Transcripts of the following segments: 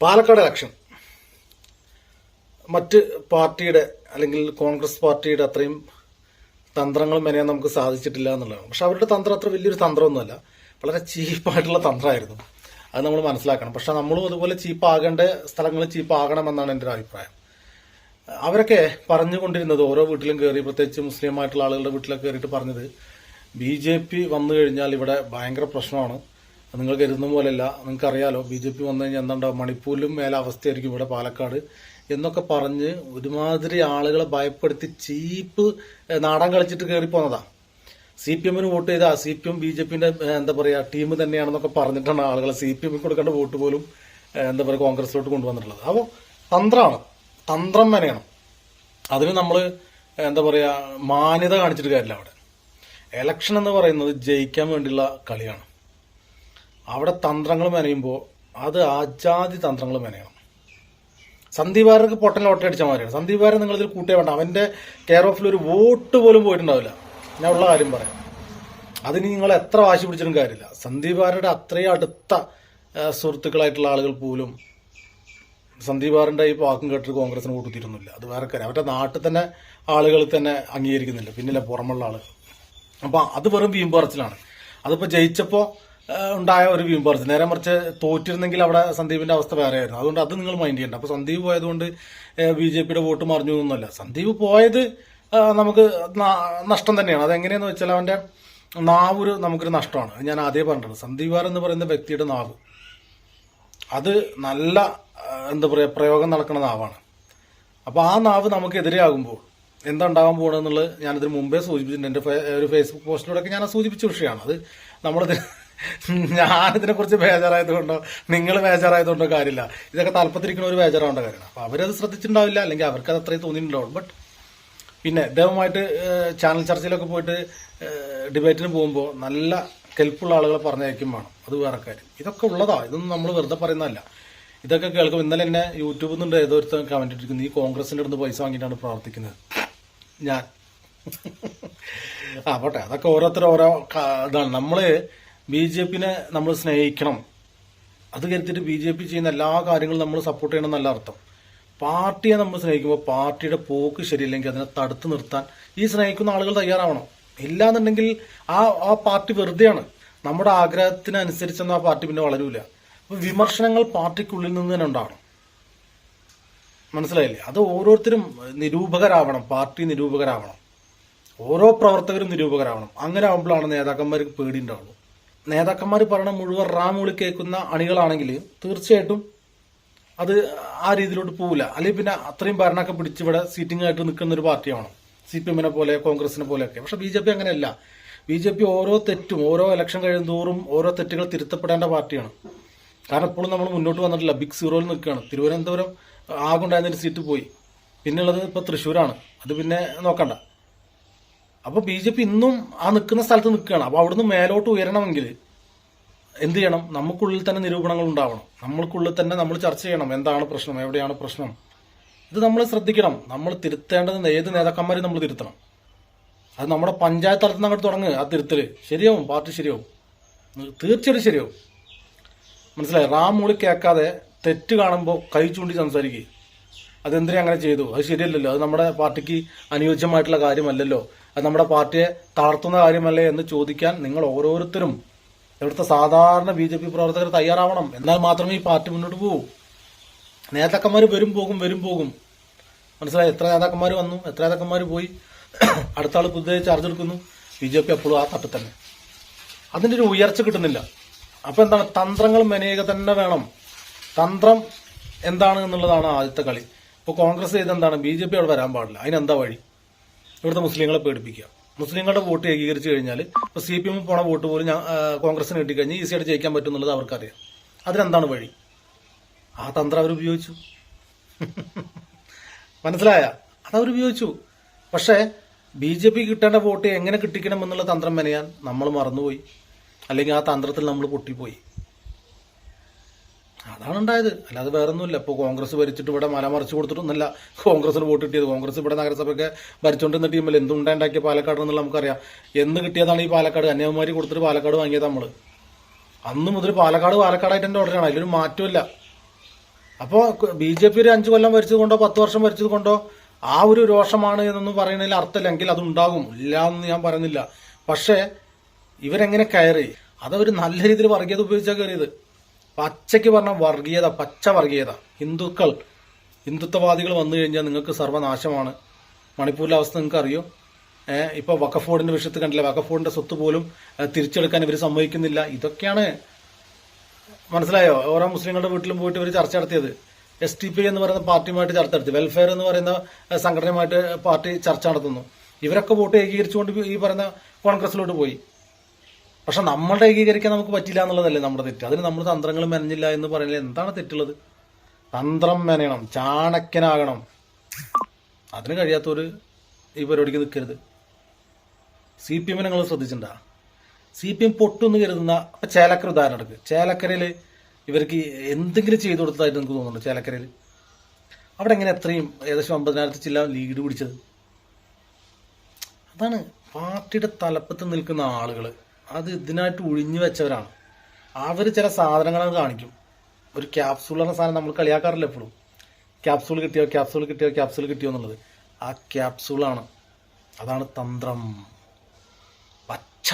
Palakkad election മറ്റ് പാർട്ടിയുടെ അല്ലെങ്കിൽ കോൺഗ്രസ് പാർട്ടിയുടെ അത്രയും തന്ത്രങ്ങൾ മെനയാൻ നമുക്ക് സാധിച്ചിട്ടില്ല എന്നുള്ളതാണ്. പക്ഷെ അവരുടെ തന്ത്രം അത്ര വലിയൊരു തന്ത്രമൊന്നുമല്ല, വളരെ ചീപ്പായിട്ടുള്ള തന്ത്രമായിരുന്നു. അത് നമ്മൾ മനസ്സിലാക്കണം. പക്ഷെ നമ്മളും അതുപോലെ ചീപ്പാകേണ്ട സ്ഥലങ്ങളിൽ ചീപ്പാകണമെന്നാണ് എൻ്റെ ഒരു അഭിപ്രായം. അവരൊക്കെ പറഞ്ഞുകൊണ്ടിരുന്നത് ഓരോ വീട്ടിലും കയറി, പ്രത്യേകിച്ച് മുസ്ലിമായിട്ടുള്ള ആളുകളുടെ വീട്ടിലൊക്കെ കയറിയിട്ട് പറഞ്ഞത് BJP വന്നു കഴിഞ്ഞാൽ ഇവിടെ ഭയങ്കര പ്രശ്നമാണ്, നിങ്ങൾ കരുതുന്ന പോലെയല്ല, നിങ്ങൾക്കറിയാലോ BJP വന്നു കഴിഞ്ഞാൽ എന്താണ്ടാവും, മണിപ്പൂരിലും മേലെ അവസ്ഥയായിരിക്കും ഇവിടെ പാലക്കാട് എന്നൊക്കെ പറഞ്ഞ് ഒരുമാതിരി ആളുകളെ ഭയപ്പെടുത്തി ചീപ്പ് നാടൻ കളിച്ചിട്ട് കയറിപ്പോന്നതാ. CPM വോട്ട് ചെയ്താ CPM BJPന്റെ എന്താ പറയാ ടീം തന്നെയാണെന്നൊക്കെ പറഞ്ഞിട്ടാണ് ആളുകളെ CPM കൊടുക്കേണ്ട വോട്ട് പോലും എന്താ പറയുക കോൺഗ്രസിലോട്ട് കൊണ്ടുവന്നിട്ടുള്ളത്. അപ്പോൾ തന്ത്രമാണ്, തന്ത്രം മെനയണം. അതിന് നമ്മൾ എന്താ പറയാ മാന്യത കാണിച്ചിട്ട് കാര്യമില്ല. അവിടെ എലക്ഷൻ എന്ന് പറയുന്നത് ജയിക്കാൻ വേണ്ടിയുള്ള കളിയാണ്. അവിടെ തന്ത്രങ്ങൾ മെനയുമ്പോൾ അത് ആജാതി തന്ത്രങ്ങൾ മെനയണം. സന്ദീപ് വാര്യർക്ക് പൊട്ടൻ ലോട്ടറി അടിച്ച മാതിരിയാണ്. സന്ദീപ് വാര്യർ നിങ്ങളിതിൽ കൂട്ടിയേ വേണ്ട, അവന്റെ കെയർ ഓഫിൽ ഒരു വോട്ട് പോലും പോയിട്ടുണ്ടാവില്ല. ഞാൻ ഉള്ള കാര്യം പറയാം. അതിന് നിങ്ങൾ എത്ര വാശി പിടിച്ചിട്ടും കാര്യമില്ല. സന്ദീപ് വാര്യരുടെ അത്രയും അടുത്ത സുഹൃത്തുക്കളായിട്ടുള്ള ആളുകൾ പോലും സന്ദീപ് വാര്യന്റെ ഈ വാക്കും കേട്ടിട്ട് കോൺഗ്രസിന് കൂട്ടിത്തീരുന്നില്ല. അത് വേറെ കാര്യം. അവരുടെ നാട്ടിൽ തന്നെ ആളുകൾ തന്നെ അംഗീകരിക്കുന്നില്ല, പിന്നില്ല പുറമുള്ള ആളുകൾ. അപ്പൊ അത് വെറും വീമ്പറച്ചിലാണ്. അതിപ്പോ ജയിച്ചപ്പോ ഉണ്ടായ ഒരു വീമ്പറച്ചിൽ. നേരെ മറിച്ച് തോറ്റിരുന്നെങ്കിൽ അവിടെ സന്ദീപിന്റെ അവസ്ഥ വേറെയായിരുന്നു. അതുകൊണ്ട് അത് നിങ്ങൾ മൈൻഡ് ചെയ്യണ്ട. അപ്പൊ സന്ദീപ് പോയതുകൊണ്ട് BJPയുടെ വോട്ട് മറിഞ്ഞു എന്നല്ല. സന്ദീപ് പോയത് നമുക്ക് നഷ്ടം തന്നെയാണ്. അതെങ്ങനെയാന്ന് വെച്ചാൽ അവന്റെ നാവ് നമുക്കൊരു നഷ്ടമാണ്. ഞാൻ ആദ്യം പറഞ്ഞിട്ടുണ്ട്. സന്ദീപ് വാര്യർ എന്ന് പറയുന്ന വ്യക്തിയുടെ നാവ് അത് നല്ല എന്താ പറയാ പ്രയോഗം നടക്കുന്ന നാവാണ്. അപ്പൊ ആ നാവ് നമുക്കെതിരെയാകുമ്പോൾ എന്താ ഉണ്ടാകാൻ പോകണമെന്നുള്ളത് ഞാനിതിന് മുമ്പേ സൂചിപ്പിച്ചിട്ടുണ്ട്. എന്റെ ഒരു ഫേസ്ബുക്ക് പോസ്റ്റിലൂടെയൊക്കെ ഞാൻ സൂചിപ്പിച്ച വിഷയമാണ്. അത് ഞാനിതിനെ കുറിച്ച് ബേജാറായതുകൊണ്ടോ നിങ്ങൾ ബേജാറായതുകൊണ്ടോ കാര്യമില്ല. ഇതൊക്കെ താല്പര്യത്തിരിക്കുന്ന ഒരു ബേജാറാവേണ്ട കാര്യമാണ്. അപ്പൊ അവരത് ശ്രദ്ധിച്ചിട്ടുണ്ടാവില്ല, അല്ലെങ്കിൽ അവർക്ക് അത് അത്രയും തോന്നിയിട്ടുണ്ടാവും. ബട്ട് പിന്നെ ദൈവമായിട്ട് ചാനൽ ചർച്ചയിലൊക്കെ പോയിട്ട് ഡിബേറ്റിന് പോകുമ്പോൾ നല്ല കെൽപ്പുള്ള ആളുകളെ പറഞ്ഞയക്കും വേണം. അത് വേറെ കാര്യം. ഇതൊക്കെ ഉള്ളതാ, ഇതൊന്നും നമ്മൾ വെറുതെ പറയുന്നതല്ല. ഇതൊക്കെ കേൾക്കും. ഇന്നലെ എന്നെ യൂട്യൂബിൽ നിന്ന് ഏതൊരുത്തം കമന്റ് ഇട്ടിരിക്കുന്നു, ഈ കോൺഗ്രസിന്റെ അടുത്ത് പൈസ വാങ്ങിയിട്ടാണ് പ്രവർത്തിക്കുന്നത് ഞാൻ. പോട്ടെ, അതൊക്കെ ഓരോരുത്തരും ഓരോ ഇതാണ്. നമ്മള് BJPനെ നമ്മൾ സ്നേഹിക്കണം. അത് കരുതിയിട്ട് BJP ചെയ്യുന്ന എല്ലാ കാര്യങ്ങളും നമ്മൾ സപ്പോർട്ട് ചെയ്യണം എന്നല്ല അർത്ഥം. പാർട്ടിയെ നമ്മൾ സ്നേഹിക്കുമ്പോൾ പാർട്ടിയുടെ പോക്ക് ശരിയില്ലെങ്കിൽ അതിനെ തടുത്തു നിർത്താൻ ഈ സ്നേഹിക്കുന്ന ആളുകൾ തയ്യാറാവണം. ഇല്ലാന്നുണ്ടെങ്കിൽ ആ പാർട്ടി വെറുതെയാണ്. നമ്മുടെ ആഗ്രഹത്തിനനുസരിച്ചൊന്നും ആ പാർട്ടി പിന്നെ വളരൂല. അപ്പൊ വിമർശനങ്ങൾ പാർട്ടിക്കുള്ളിൽ നിന്ന് തന്നെ ഉണ്ടാവണം. മനസ്സിലായില്ലേ? അത് ഓരോരുത്തരും നിരൂപകരാവണം, പാർട്ടി നിരൂപകരാവണം, ഓരോ പ്രവർത്തകരും നിരൂപകരാവണം. അങ്ങനെ ആവുമ്പോഴാണ് നേതാക്കന്മാർക്ക് പേടി ഉണ്ടാവുള്ളൂ. നേതാക്കന്മാർ പറയണ മുഴുവൻ റാമൂളി കേൾക്കുന്ന അണികളാണെങ്കിൽ തീർച്ചയായിട്ടും അത് ആ രീതിയിലോട്ട് പോവില്ല. അല്ലെങ്കിൽ പിന്നെ അത്രയും ഭരണമൊക്കെ പിടിച്ച് ഇവിടെ സീറ്റിംഗ് ആയിട്ട് നിൽക്കുന്ന ഒരു പാർട്ടിയാണ് CPM പോലെ കോൺഗ്രസിനെ പോലെയൊക്കെ. പക്ഷെ BJP അങ്ങനെയല്ല. BJP ഓരോ തെറ്റും ഓരോ ഇലക്ഷൻ കഴിയുന്തോറും ഓരോ തെറ്റുകൾ തിരുത്തപ്പെടേണ്ട പാർട്ടിയാണ്. കാരണം ഇപ്പോഴും നമ്മൾ മുന്നോട്ട് വന്നിട്ടില്ല, ബിഗ് സീറോയിൽ നിൽക്കുകയാണ്. തിരുവനന്തപുരം ആകുണ്ടായിരുന്നൊരു സീറ്റ് പോയി, പിന്നെയുള്ളത് ഇപ്പൊ തൃശ്ശൂരാണ്. അത് പിന്നെ നോക്കണ്ട. അപ്പൊ BJP ഇന്നും ആ നിൽക്കുന്ന സ്ഥലത്ത് നിൽക്കുകയാണ്. അപ്പൊ അവിടുന്ന് മേലോട്ട് ഉയരണമെങ്കിൽ എന്ത് ചെയ്യണം? നമുക്കുള്ളിൽ തന്നെ നിരൂപണങ്ങൾ ഉണ്ടാവണം. നമ്മൾക്കുള്ളിൽ തന്നെ നമ്മൾ ചർച്ച ചെയ്യണം. എന്താണ് പ്രശ്നം, എവിടെയാണ് പ്രശ്നം, ഇത് നമ്മൾ ശ്രദ്ധിക്കണം. നമ്മൾ തിരുത്തേണ്ടത് ഏത് നേതാക്കന്മാരെയും നമ്മൾ തിരുത്തണം. അത് നമ്മുടെ പഞ്ചായത്ത് തലത്തിൽ നിന്ന് അങ്ങോട്ട് തുടങ്ങുക. ആ തിരുത്തല് ശരിയാവും, പാർട്ടി ശരിയാവും, തീർച്ചയായിട്ടും ശരിയാവും. മനസ്സിലായി? റാമൂളി കേൾക്കാതെ തെറ്റ് കാണുമ്പോൾ കൈ ചൂണ്ടി സംസാരിക്കുക. അതെന്തിനാ അങ്ങനെ ചെയ്തു, അത് ശരിയല്ലല്ലോ, അത് നമ്മുടെ പാർട്ടിക്ക് അനുയോജ്യമായിട്ടുള്ള കാര്യമല്ലല്ലോ, അത് നമ്മുടെ പാർട്ടിയെ തളർത്തുന്ന കാര്യമല്ലേ എന്ന് ചോദിക്കാൻ നിങ്ങൾ ഓരോരുത്തരും ഇവിടുത്തെ സാധാരണ BJP പ്രവർത്തകർ തയ്യാറാവണം. എന്നാൽ മാത്രമേ ഈ പാർട്ടി മുന്നോട്ട് പോകൂ. നേതാക്കന്മാർ വരും പോകും. മനസ്സിലായി? എത്ര നേതാക്കന്മാർ വന്നു, എത്ര നേതാക്കന്മാർ പോയി, അടുത്ത ആൾ പുതിയ ചാർജ് എടുക്കുന്നു. BJP എപ്പോഴും ആ തട്ടിൽ തന്നെ. അതിന്റെ ഒരു ഉയർച്ച കിട്ടുന്നില്ല. അപ്പൊ എന്താണ്? തന്ത്രങ്ങൾ മെനയുക തന്നെ വേണം. തന്ത്രം എന്താണ് എന്നുള്ളതാണ് ആദ്യത്തെ കളി. ഇപ്പൊ കോൺഗ്രസ് ചെയ്തെന്താണ്? BJP അവിടെ വരാൻ പാടില്ല. അതിനെന്താ വഴി? ഇവിടുത്തെ മുസ്ലിങ്ങളെ പേടിപ്പിക്കുക. മുസ്ലിങ്ങളുടെ വോട്ട് ഏകീകരിച്ചു കഴിഞ്ഞാൽ ഇപ്പൊ CPM പോണ വോട്ട് പോലും കോൺഗ്രസിന് കിട്ടിക്കഴിഞ്ഞാൽ ഈസിയായിട്ട് ജയിക്കാൻ പറ്റും എന്നുള്ളത് അവർക്കറിയാം. അതിനെന്താണ് വഴി? ആ തന്ത്രം അവരുപയോഗിച്ചു. മനസ്സിലായ? അതവരുപയോഗിച്ചു. പക്ഷേ BJP കിട്ടേണ്ട വോട്ട് എങ്ങനെ കിട്ടിക്കണം എന്നുള്ള തന്ത്രം മെനയാൻ നമ്മൾ മറന്നുപോയി, അല്ലെങ്കിൽ ആ തന്ത്രത്തിൽ നമ്മൾ പൊട്ടിപ്പോയി. അതാണ് ഉണ്ടായത്. അല്ലാതെ വേറൊന്നുമില്ല. ഇപ്പോൾ കോൺഗ്രസ് ഭരിച്ചിട്ട് ഇവിടെ മലമറിച്ച് കൊടുത്തിട്ടൊന്നുമല്ല കോൺഗ്രസിന് വോട്ട് കിട്ടിയത്. കോൺഗ്രസ് ഇവിടെ നഗരസഭയൊക്കെ ഭരിച്ചുകൊണ്ടിരുന്ന ടീമിൽ എന്തുണ്ടാക്കിയ പാലക്കാട് എന്നുള്ള നമുക്കറിയാം. എന്ന് കിട്ടിയതാണ് ഈ പാലക്കാട്. കന്യാകുമാരി കൊടുത്തിട്ട് പാലക്കാട് വാങ്ങിയത് നമ്മൾ. അന്ന് മുതൽ പാലക്കാടായിട്ട് എൻ്റെ ഓർഡറാണ്. അതിലൊരു മാറ്റമില്ല. അപ്പോൾ BJP ഒരു 5 കൊല്ലം ഭരിച്ചത് കൊണ്ടോ 10 വർഷം ഭരിച്ചത് കൊണ്ടോ ആ ഒരു രോഷമാണ് എന്നൊന്നും പറയുന്നതിൽ അർത്ഥമില്ലെങ്കിൽ അതുണ്ടാകും, ഇല്ല എന്ന് ഞാൻ പറയുന്നില്ല. പക്ഷേ ഇവരെങ്ങനെ കയറി, അതവർ നല്ല രീതിയിൽ വർഗീയത ഉപയോഗിച്ചാൽ കയറിയത്. പച്ചയ്ക്ക് പറഞ്ഞ വർഗീയത, പച്ച വർഗീയത. ഹിന്ദുത്വവാദികൾ വന്നു കഴിഞ്ഞാൽ നിങ്ങൾക്ക് സർവ്വനാശമാണ്. മണിപ്പൂരിലെ അവസ്ഥ നിങ്ങൾക്ക് അറിയോ? ഇപ്പൊ വഖഫ് ബോർഡിന്റെ വിഷയത്തിൽ കണ്ടില്ല, വഖഫ് ബോർഡിന്റെ സ്വത്ത് പോലും തിരിച്ചെടുക്കാൻ ഇവർ സമ്മതിക്കുന്നില്ല. ഇതൊക്കെയാണ് മനസ്സിലായോ? ഓരോ മുസ്ലിങ്ങളുടെ വീട്ടിലും പോയിട്ട് ഇവർ ചർച്ച നടത്തിയത്. STP എന്ന് പറയുന്ന പാർട്ടിയുമായിട്ട് ചർച്ച നടത്തി, വെൽഫെയർ എന്ന് പറയുന്ന സംഘടനയുമായിട്ട് പാർട്ടി ചർച്ച നടത്തുന്നു. ഇവരൊക്കെ വോട്ട് ഏകീകരിച്ചുകൊണ്ട് ഈ പറയുന്ന കോൺഗ്രസിലോട്ട് പോയി. പക്ഷെ നമ്മളുടെ ഏകീകരിക്കാൻ നമുക്ക് പറ്റില്ല എന്നുള്ളതല്ലേ നമ്മുടെ തെറ്റ്. അതിന് നമ്മൾ തന്ത്രങ്ങൾ മെനഞ്ഞില്ല എന്ന് പറയുന്നത് എന്താണ് തെറ്റുള്ളത്? തന്ത്രം മെനയണം, ചാണക്യനാകണം. അതിന് കഴിയാത്തവര് ഈ പരിപാടിക്ക് നിൽക്കരുത്. CPM നിങ്ങൾ ശ്രദ്ധിച്ചിട്ടുണ്ടാ? CPM പൊട്ടുന്ന് കരുതുന്ന ഇപ്പൊ ചേലക്കര ഉദാഹരണം എടുക്ക്. ചേലക്കരയില് ഇവർക്ക് എന്തെങ്കിലും ചെയ്തു കൊടുത്തതായിട്ട് എനിക്ക് തോന്നുന്നുണ്ട്. ചേലക്കരയിൽ അവിടെ എങ്ങനെ എത്രയും ഏകദേശം 50,000 ചില്ല ലീഡ് പിടിച്ചത്? അതാണ് പാർട്ടിയുടെ തലപ്പത്ത് നിൽക്കുന്ന ആളുകൾ. അത് ഇതിനായിട്ട് ഒഴിഞ്ഞു വെച്ചവരാണ്. അവർ ചില സാധനങ്ങൾ കാണിക്കും. ഒരു ക്യാപ്സൂൾ എന്ന സാധനം നമ്മൾ കളിയാക്കാറില്ല എപ്പോഴും. ക്യാപ്സൂൾ കിട്ടിയോ എന്നുള്ളത്. ആ ക്യാപ്സൂളാണ്. അതാണ് തന്ത്രം. പച്ച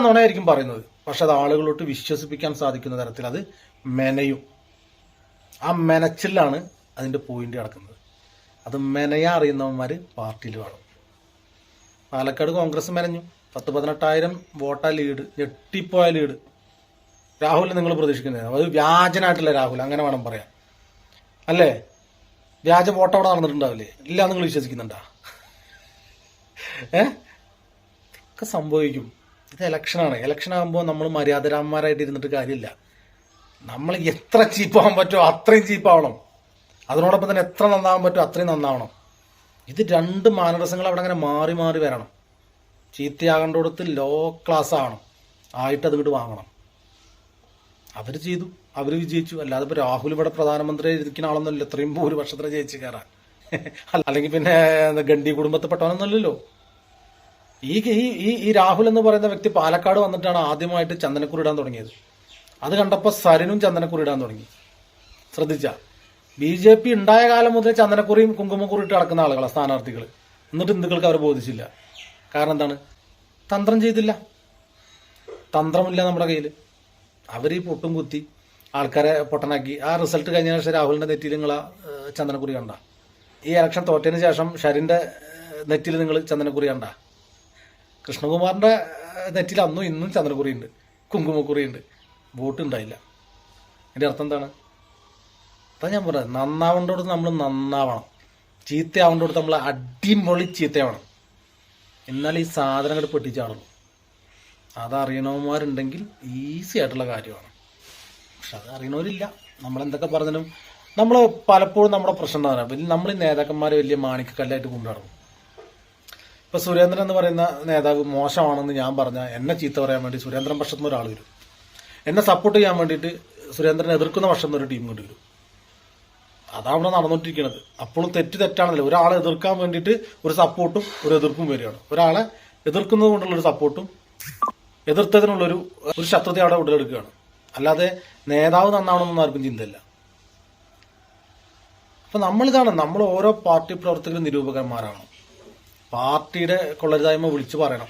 നുണയായിരിക്കും പറയുന്നത്. പക്ഷെ അത് ആളുകളോട്ട് വിശ്വസിപ്പിക്കാൻ സാധിക്കുന്ന തരത്തിൽ അത് മെനയും. ആ മെനച്ചിലാണ് അതിന്റെ പോയിന്റ് കിടക്കുന്നത്. അത് മെനയാ അറിയുന്നവന്മാര് പാർട്ടിയിൽ വേണം. പാലക്കാട് കോൺഗ്രസ് മെനഞ്ഞു. 10-18,000 വോട്ടാ ലീഡ്, ഞെട്ടിപ്പോയ ലീഡ്. രാഹുലിനെ നിങ്ങൾ പ്രതീക്ഷിക്കുന്നത് അത് വ്യാജനായിട്ടില്ല രാഹുൽ, അങ്ങനെ വേണം പറയാൻ അല്ലേ? വ്യാജ വോട്ട് അവിടെ നടന്നിട്ടുണ്ടാവില്ലേ? ഇല്ല നിങ്ങൾ വിശ്വസിക്കുന്നുണ്ടാ? ഇതൊക്കെ സംഭവിക്കും. ഇത് ഇലക്ഷനാണ്. ഇലക്ഷൻ ആകുമ്പോൾ നമ്മൾ മര്യാദരാന്മാരായിട്ട് ഇരുന്നിട്ട് കാര്യമില്ല. നമ്മൾ എത്ര ചീപ്പാവാൻ പറ്റുമോ അത്രയും ചീപ്പാവണം. അതിനോടൊപ്പം തന്നെ എത്ര നന്നാവാൻ പറ്റുമോ അത്രയും നന്നാവണം. ഇത് 2 മാനരസങ്ങൾ അവിടെ അങ്ങനെ മാറി മാറി വരണം. ചീത്തയാകേണ്ടടുത്ത് ലോ ക്ലാസ് ആവണം, ആയിട്ട് അത് ഇങ്ങോട്ട് വാങ്ങണം. അവർ ചെയ്തു, അവർ വിജയിച്ചു. അല്ലാതെ ഇപ്പൊ രാഹുൽ ഇവിടെ പ്രധാനമന്ത്രി ഇരിക്കുന്ന ആളൊന്നുമല്ല ഇത്രയും ഭൂരിപക്ഷത്തിന് ജയിച്ച് കയറാൻ. അല്ലെങ്കിൽ പിന്നെ ഗണ്ഡി കുടുംബത്തിൽപ്പെട്ടവനൊന്നുമല്ലല്ലോ. ഈ രാഹുൽ എന്ന് പറയുന്ന വ്യക്തി പാലക്കാട് വന്നിട്ടാണ് ആദ്യമായിട്ട് ചന്ദനക്കുറി ഇടാൻ തുടങ്ങിയത്. അത് കണ്ടപ്പോൾ സരിനും ചന്ദനക്കുറി ഇടാൻ തുടങ്ങി. ശ്രദ്ധിച്ച BJP ഉണ്ടായ കാലം മുതൽ ചന്ദനക്കുറിയും കുങ്കുമക്കുറി ഇട്ട് നടക്കുന്ന ആളുകളാണ് സ്ഥാനാർത്ഥികൾ. എന്നിട്ട് ഹിന്ദുക്കൾക്ക് അവർ ബോധിച്ചില്ല. കാരണം എന്താണ്? തന്ത്രം ചെയ്തില്ല. തന്ത്രമില്ല നമ്മുടെ കയ്യിൽ. അവർ ഈ പൊട്ടും കുത്തി ആൾക്കാരെ പൊട്ടനാക്കി. ആ റിസൾട്ട് കഴിഞ്ഞ ശേഷം രാഹുലിന്റെ നെറ്റിയിൽ നിങ്ങൾ ചന്ദനക്കുറി കണ്ട? ഈ ഇലക്ഷൻ തോറ്റതിന് ശേഷം ഷരിന്റെ നെറ്റിയിൽ നിങ്ങൾ ചന്ദനക്കുറി കണ്ട? കൃഷ്ണകുമാറിന്റെ നെറ്റിൽ അന്നും ഇന്നും ചന്ദനക്കുറി ഉണ്ട്, കുങ്കുമക്കുറി ഉണ്ട്. വോട്ട് ഉണ്ടായില്ല. അതിന്റെ അർത്ഥം എന്താണ്? അതാ ഞാൻ പറഞ്ഞത്, നന്നാവേണ്ടടുത്ത് നമ്മൾ നന്നാവണം, ചീത്തയാവേണ്ടടുത്ത് നമ്മൾ അടിമൊളി ചീത്തയാവണം. എന്നാൽ ഈ സാധനങ്ങൾ പെട്ടിച്ചാടുള്ളൂ. അതറിയണവന്മാരുണ്ടെങ്കിൽ ഈസി ആയിട്ടുള്ള കാര്യമാണ്. പക്ഷെ അത് അറിയണവരില്ല. നമ്മളെന്തൊക്കെ പറഞ്ഞാലും നമ്മൾ പലപ്പോഴും നമ്മുടെ പ്രശ്നം എന്താ പറയുക, നമ്മൾ ഈ നേതാക്കന്മാരെ വലിയ മാണിക്കല്ലായിട്ട് കൊണ്ടുനടക്കും. ഇപ്പൊ സുരേന്ദ്രൻ എന്ന് പറയുന്ന നേതാവ് മോശമാണെന്ന് ഞാൻ പറഞ്ഞാൽ എന്നെ ചീത്ത പറയാൻ വേണ്ടി സുരേന്ദ്രൻ പക്ഷത്തുനിന്ന് ഒരാൾ വരും. എന്നെ സപ്പോർട്ട് ചെയ്യാൻ വേണ്ടിയിട്ട് സുരേന്ദ്രനെ എതിർക്കുന്ന പക്ഷത്തുനിന്ന് ഒരു ടീം കൊണ്ട് വരും. അതാണ് ഇവിടെ നടന്നുകൊണ്ടിരിക്കുന്നത്. അപ്പോഴും തെറ്റാണല്ലോ. ഒരാളെ എതിർക്കാൻ വേണ്ടിയിട്ട് ഒരു സപ്പോർട്ടും ഒരു എതിർപ്പും വരികയാണ്. ഒരാളെ എതിർക്കുന്നത് കൊണ്ടുള്ളൊരു സപ്പോർട്ടും എതിർത്തതിനുള്ളൊരു ശത്രുത അവിടെ ഉടലെടുക്കുകയാണ്. അല്ലാതെ നേതാവ് നന്നാവണമെന്നൊന്നും ആർക്കും ചിന്തയില്ല. അപ്പൊ നമ്മളിതാണ്, നമ്മൾ ഓരോ പാർട്ടി പ്രവർത്തകരും നിരൂപകന്മാരാണ്. പാർട്ടിയുടെ കൊള്ളരുതായ്മ വിളിച്ചു പറയണം.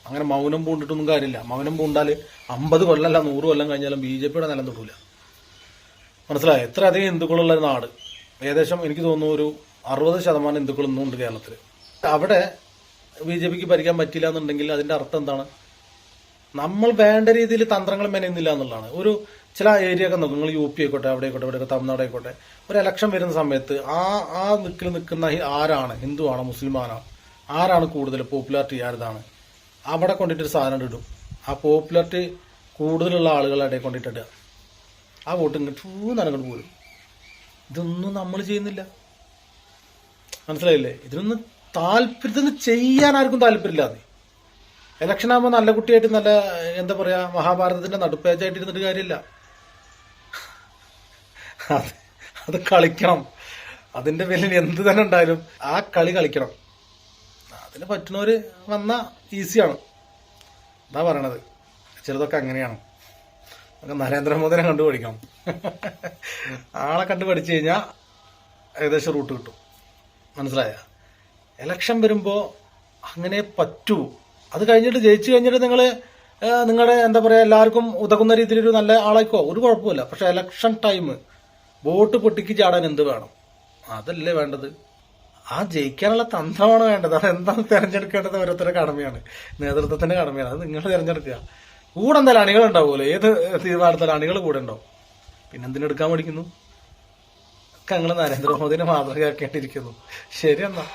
അങ്ങനെ മൗനം പൂണ്ടിട്ടൊന്നും കാര്യമില്ല. മൗനം പൂണ്ടാൽ 50 കൊല്ലമല്ല 100 കൊല്ലം കഴിഞ്ഞാലും BJPയുടെ നിലം തൊട്ടില്ല. മനസ്സിലായോ? എത്ര അധികം ഹിന്ദുക്കളുള്ള ഒരു നാട്. ഏകദേശം എനിക്ക് തോന്നുന്നു ഒരു 60% ഹിന്ദുക്കൾ ഇന്നും ഉണ്ട് കേരളത്തിൽ. അവിടെ BJPക്ക് ഭരിക്കാൻ പറ്റില്ല എന്നുണ്ടെങ്കിൽ അതിന്റെ അർത്ഥം എന്താണ്? നമ്മൾ വേണ്ട രീതിയിൽ തന്ത്രങ്ങൾ മെനയുന്നില്ല എന്നുള്ളതാണ്. ഒരു ചില ഏരിയ ഒക്കെ നോക്കും, നിങ്ങൾ UP ആയിക്കോട്ടെ, അവിടെ ആയിക്കോട്ടെ, ഇവിടെ തമിഴ്നാട് ആയിക്കോട്ടെ, ഒരു ഇലക്ഷൻ വരുന്ന സമയത്ത് ആ നിൽക്കുന്ന ആരാണ്, ഹിന്ദുവാണോ മുസ്ലിമാണോ, ആരാണ് കൂടുതൽ പോപ്പുലാരിറ്റി ആരതാണ്, അവിടെ കൊണ്ടിട്ടൊരു സാധനം ഇടും. ആ പോപ്പുലാരിറ്റി കൂടുതലുള്ള ആളുകളുടെ കൊണ്ടിട്ടിടുക. ആ വോട്ട് ഇങ്ങോട്ട് നടങ്ങോട്ട് പോരും. ഇതൊന്നും നമ്മൾ ചെയ്യുന്നില്ല. മനസ്സിലായില്ലേ? ഇതിനൊന്നും ചെയ്യാൻ ആർക്കും താല്പര്യമില്ലാതെ. ഇലക്ഷൻ ആകുമ്പോൾ നല്ല കുട്ടിയായിട്ട് നല്ല എന്താ പറയാ മഹാഭാരതത്തിന്റെ നടുപ്പേജായിട്ട് ഇരുന്നിട്ട് കാര്യമില്ല. അത് കളിക്കണം. അതിന്റെ പേരിൽ എന്ത് തന്നെ ഉണ്ടായാലും ആ കളി കളിക്കണം. അതിന് പറ്റുന്നവര് വന്നാ ഈസിയാണ്. എന്താ പറയണത്, ചിലതൊക്കെ അങ്ങനെയാണ്. നരേന്ദ്രമോദിനെ കണ്ടു പഠിക്കണം. ആളെ കണ്ടു പഠിച്ചു കഴിഞ്ഞാൽ ഏകദേശം റൂട്ട് കിട്ടും. മനസ്സിലായ? ഇലക്ഷൻ വരുമ്പോൾ അങ്ങനെ പറ്റൂ. അത് കഴിഞ്ഞിട്ട് ജയിച്ചു കഴിഞ്ഞിട്ട് നിങ്ങൾ നിങ്ങളുടെ എന്താ പറയുക എല്ലാവർക്കും ഉതകുന്ന രീതിയിലൊരു നല്ല ആളായിക്കോ, ഒരു കുഴപ്പമില്ല. പക്ഷെ ഇലക്ഷൻ ടൈം വോട്ട് പൊട്ടിക്ക് ചാടാൻ എന്ത് വേണം? അതല്ലേ വേണ്ടത്. ആ ജയിക്കാനുള്ള തന്ത്രമാണ് വേണ്ടത്. അതെന്താണ് തിരഞ്ഞെടുക്കേണ്ടത് ഓരോരുത്തരുടെ കടമയാണ്, നേതൃത്വത്തിന്റെ കടമയാണ്. അത് നിങ്ങൾ തിരഞ്ഞെടുക്കുക. കൂടെ എന്തായാലും അണികൾ ഉണ്ടാവുമല്ലോ, ഏത് തീരുമാനത്തിലും അണികൾ കൂടെ ഉണ്ടാവും. പിന്നെന്തിനെടുക്കാൻ പഠിക്കുന്നു? ഒക്കെ നിങ്ങൾ നരേന്ദ്രമോദിനെ മാതൃകയാക്കേണ്ടിയിരിക്കുന്നു. ശരി എന്നാ.